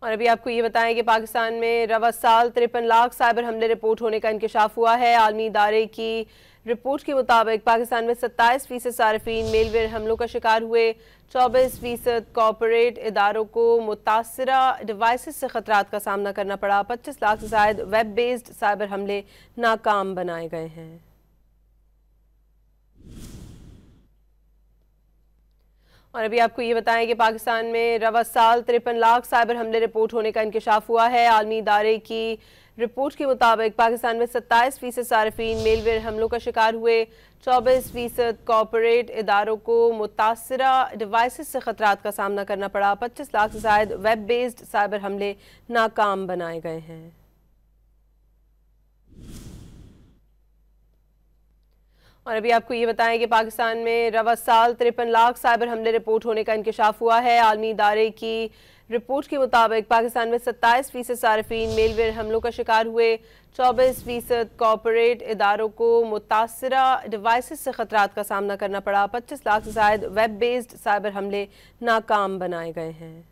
और अभी आपको ये बताएं कि पाकिस्तान में रवा साल 53 लाख साइबर हमले रिपोर्ट होने का इंकशाफ हुआ है। आलमी इदारे की रिपोर्ट के मुताबिक पाकिस्तान में 27% सार्फिन मेलवेयर हमलों का शिकार हुए। 24% कॉर्पोरेट इदारों को मुतासरा डिवाइसेस से खतरात का सामना करना पड़ा। 25 लाख से ज्यादा वेब बेस्ड साइबर हमले नाकाम बनाए गए हैं। और अभी आपको ये बताएं कि पाकिस्तान में रवा साल 53 लाख साइबर हमले रिपोर्ट होने का इंकशाफ हुआ है। आलमी इदारे की रिपोर्ट के मुताबिक पाकिस्तान में 27% सार्फिन मेलवेयर हमलों का शिकार हुए। 24% कॉर्पोरेट इदारों को मुतासरा डिवाइसेस से खतरात का सामना करना पड़ा। 25 लाख से ज्यादा वेब बेस्ड साइबर हमले नाकाम बनाए गए हैं। और अभी आपको ये बताएं कि पाकिस्तान में रवा साल 53 लाख साइबर हमले रिपोर्ट होने का इंकशाफ हुआ है। आलमी इदारे की रिपोर्ट के मुताबिक पाकिस्तान में 27% सार्फिन मेलवेयर हमलों का शिकार हुए। 24% कॉर्पोरेट इदारों को मुतासरा डिवाइसेस से खतरात का सामना करना पड़ा। 25 लाख से ज्यादा वेब बेस्ड साइबर हमले नाकाम बनाए गए हैं।